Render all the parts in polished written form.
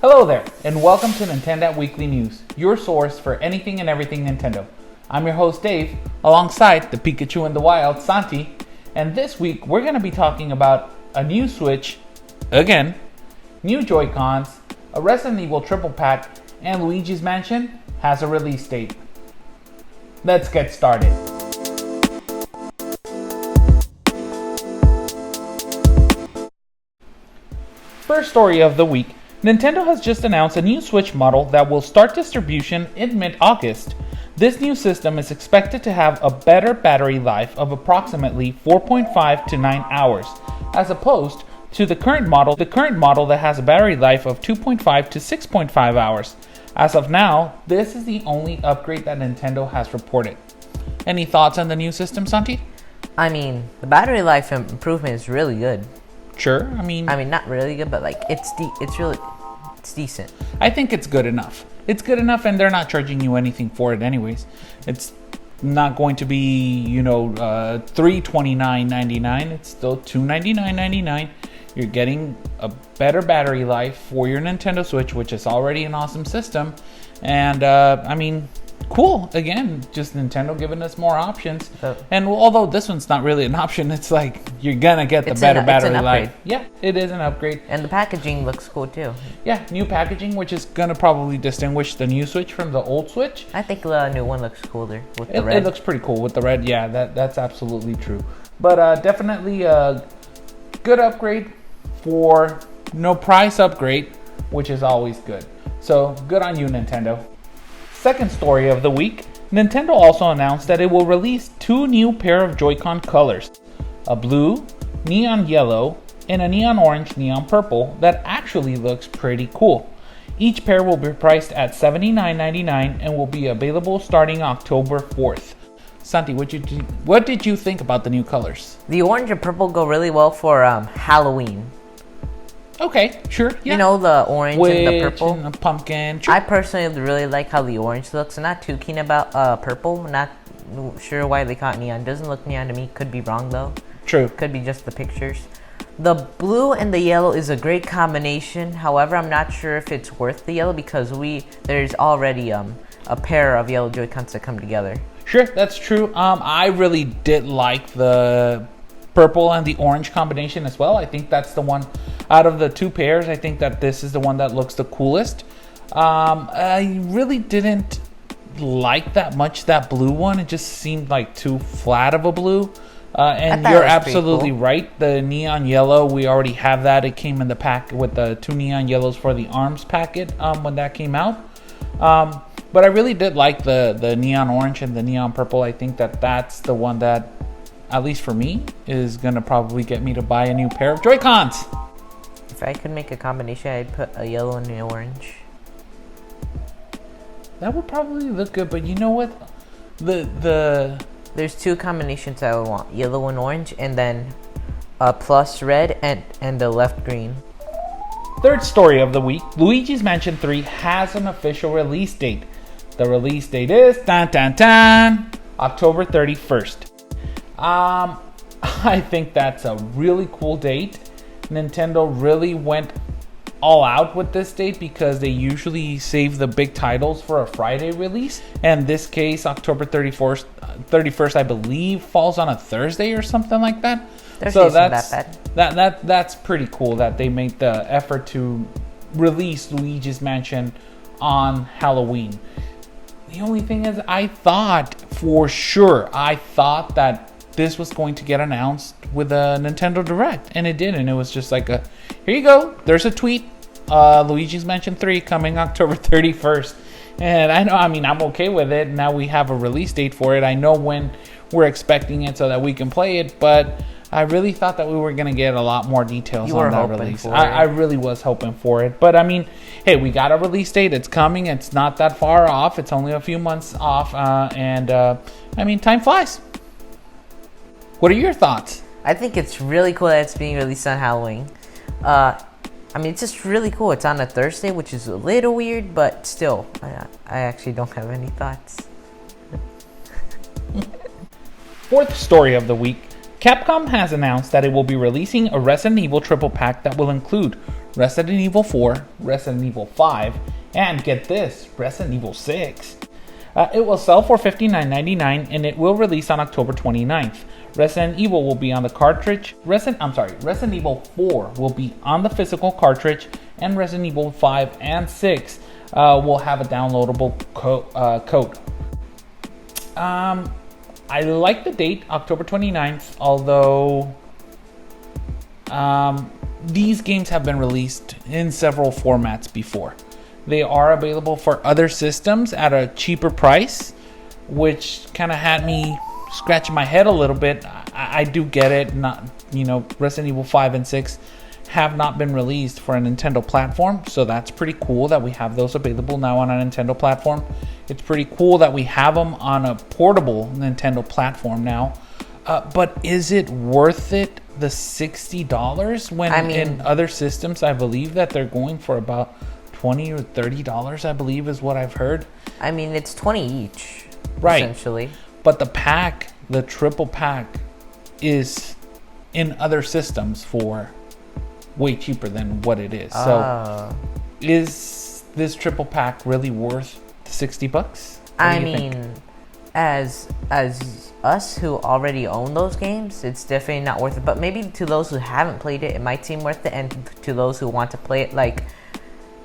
Hello there, and welcome to NintenDad Weekly News, your source for anything and everything Nintendo. I'm your host Dave, alongside the Pikachu in the Wild, Santi, and this week we're going to be talking about a new Switch, again, new Joy-Cons, a Resident Evil triple pack, and Luigis Mansion has a release date. Let's get started. First story of the week, Nintendo has just announced a new Switch model that will start distribution in mid-August. This new system is expected to have a better battery life of approximately 4.5 to 9 hours, as opposed to the current model that has a battery life of 2.5 to 6.5 hours. As of now, this is the only upgrade that Nintendo has reported. Any thoughts on the new system, Santi? The battery life improvement is really good. Sure, not really good, but it's decent. I think it's good enough. It's good enough, and they're not charging you anything for it anyways. It's not going to be, $329.99. It's still $299.99. You're getting a better battery life for your Nintendo Switch, which is already an awesome system. And, cool. Again, just Nintendo giving us more options. And although this one's not really an option, it's like you're gonna get the better battery life. Yeah, it is an upgrade. And the packaging looks cool too. Yeah, new packaging, which is gonna probably distinguish the new Switch from the old Switch. I think the new one looks cooler with the red. It looks pretty cool with the red. Yeah, that's absolutely true. But definitely a good upgrade for no price upgrade, which is always good. So good on you, Nintendo. Second story of the week, Nintendo also announced that it will release two new pair of JoyCon colors, a blue, neon yellow, and a neon orange, neon purple that actually looks pretty cool. Each pair will be priced at $79.99 and will be available starting October 4th. Santi, what did you think about the new colors? The orange and purple go really well for Halloween. Okay, sure. Yeah. The orange and the purple. And the pumpkin. Sure. I personally really like how the orange looks. I'm not too keen about purple. Not sure why they caught neon. Doesn't look neon to me. Could be wrong though. True. Could be just the pictures. The blue and the yellow is a great combination. However, I'm not sure if it's worth the yellow because there's already a pair of yellow Joy-Cons that come together. Sure, that's true. I really did like the purple and the orange combination as well. I think that's the one out of the two pairs. I think that this is the one that looks the coolest. I really didn't like that much that blue one. It just seemed like too flat of a blue. And you're absolutely right. The neon yellow, we already have that. It came in the pack with the two neon yellows for the ARMS packet when that came out. But I really did like the neon orange and the neon purple. I think that that's the one that, at least for me, is going to probably get me to buy a new pair of Joy-Cons. If I could make a combination, I'd put a yellow and an orange. That would probably look good, but you know what? There's two combinations I would want. Yellow and orange, and then a plus red and the left green. Third story of the week, Luigis Mansion 3 has an official release date. The release date is, October 31st. I think that's a really cool date. Nintendo really went all out with this date because they usually save the big titles for a Friday release. And in this case, October 31st, I believe, falls on a Thursday or something like that. So that's pretty cool that they made the effort to release Luigi's Mansion on Halloween. The only thing is, I thought that this was going to get announced with a Nintendo Direct, and it didn't. It was just like here you go, there's a tweet, Luigi's Mansion 3 coming October 31st. And I'm okay with it. Now we have a release date for it. I know when we're expecting it so that we can play it, but I really thought that we were going to get a lot more details on that release. I really was hoping for it. But hey, we got a release date. It's coming. It's not that far off. It's only a few months off. Time flies. What are your thoughts? I think it's really cool that it's being released on Halloween. It's just really cool. It's on a Thursday, which is a little weird, but still, I actually don't have any thoughts. Fourth story of the week. Capcom has announced that it will be releasing a Resident Evil triple pack that will include Resident Evil 4, Resident Evil 5, and get this, Resident Evil 6. It will sell for $59.99 and it will release on October 29th. Resident Evil will be on the cartridge. Resident Evil 4 will be on the physical cartridge, and Resident Evil 5 and 6 will have a downloadable code. I like the date, October 29th, although these games have been released in several formats before. They are available for other systems at a cheaper price, which kind of had me scratching my head a little bit. I do get it. Not, Resident Evil 5 and 6 have not been released for a Nintendo platform, so that's pretty cool that we have those available now on a Nintendo platform. It's pretty cool that we have them on a portable Nintendo platform now. But is it worth it, the $60, when in other systems I believe that they're going for about $20 or $30, I believe is what I've heard. I mean, it's 20 each, right? Essentially. But the pack, the triple pack, is in other systems for way cheaper than what it is. So, is this triple pack really worth the $60? I mean, as us who already own those games, it's definitely not worth it. But maybe to those who haven't played it, it might seem worth it, and to those who want to play it, like,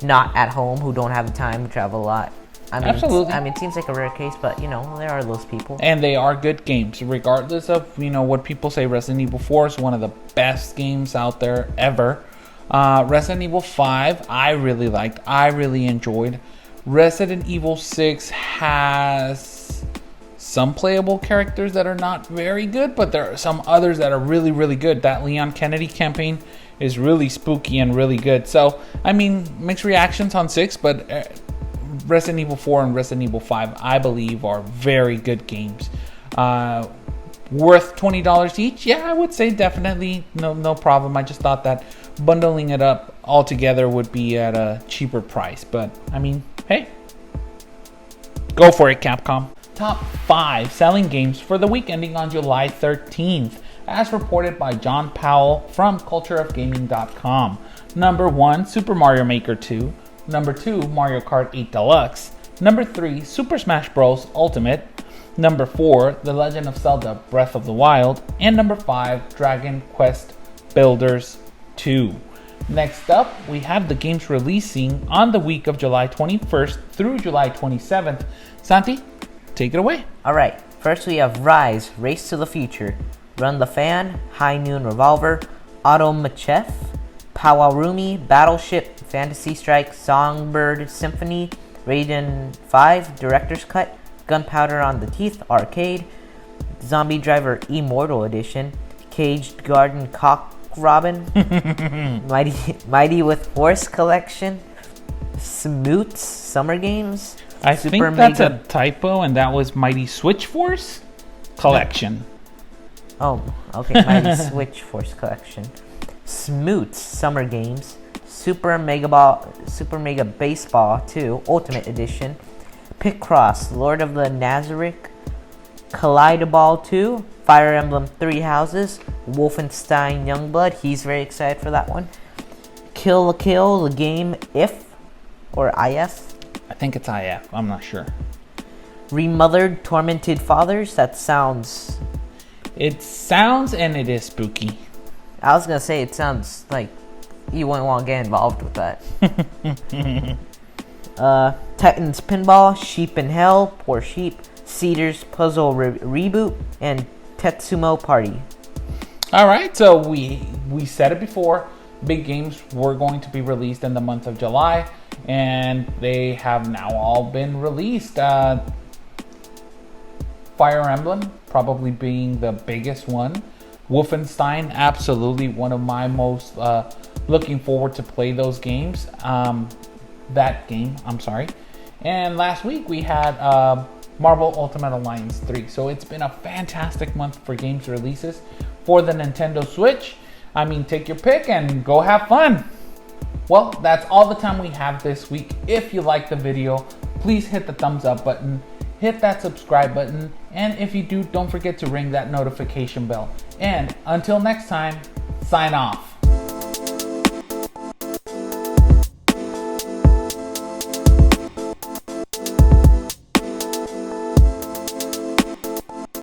not at home, who don't have the time to travel a lot. Absolutely. It seems like a rare case, but there are those people. And they are good games, regardless of what people say. Resident Evil 4 is one of the best games out there ever. Resident Evil 5, I really liked. I really enjoyed. Resident Evil 6 has some playable characters that are not very good, but there are some others that are really, really good. That Leon Kennedy campaign is really spooky and really good. So, mixed reactions on 6, but Resident Evil 4 and Resident Evil 5, I believe, are very good games. Worth $20 each? Yeah, I would say definitely. No problem. I just thought that bundling it up all together would be at a cheaper price. But, hey, go for it, Capcom. Top 5 selling games for the week ending on July 13th, as reported by John Powell from cultureofgaming.com. Number 1, Super Mario Maker 2. Number 2, Mario Kart 8 Deluxe. Number 3, Super Smash Bros. Ultimate. Number 4, The Legend of Zelda Breath of the Wild. And number 5, Dragon Quest Builders 2. Next up, we have the games releasing on the week of July 21st through July 27th. Santi, take it away. Alright, first we have Rise, Race to the Future, Run the Fan, High Noon Revolver, Automachef, Powarumi, Battleship, Fantasy Strike, Songbird Symphony, Raiden 5, Director's Cut, Gunpowder on the Teeth, Arcade, Zombie Driver Immortal Edition, Caged Garden Cock Robin, Mighty with Horse Collection, Smoots Summer Games. I think that's a typo, and that was Mighty Switch Force Collection. Oh, okay, Mighty Switch Force Collection. Smoots Summer Games, Super Mega Baseball 2 Ultimate Edition, Picross Lord of the Nazarick, Kaleidoball 2, Fire Emblem 3 Houses, Wolfenstein Youngblood, he's very excited for that one, Kill la Kill, the game If, or IF? I think it's IF, I'm not sure. Remothered Tormented Fathers, that sounds... It sounds and it is spooky. I was gonna say, it sounds like you wouldn't want to get involved with that. Titans Pinball, Sheep in Hell, Poor Sheep, Cedars Puzzle Reboot, and Tetsumo Party. Alright, so we said it before. Big games were going to be released in the month of July, and they have now all been released. Fire Emblem probably being the biggest one. Wolfenstein, absolutely one of my most looking forward to play those games. That game, I'm sorry. And last week we had Marvel Ultimate Alliance 3. So it's been a fantastic month for games releases for the Nintendo Switch. Take your pick and go have fun. Well, that's all the time we have this week. If you like the video, please hit the thumbs up button, hit that subscribe button, and if you do, don't forget to ring that notification bell. And until next time, sign off.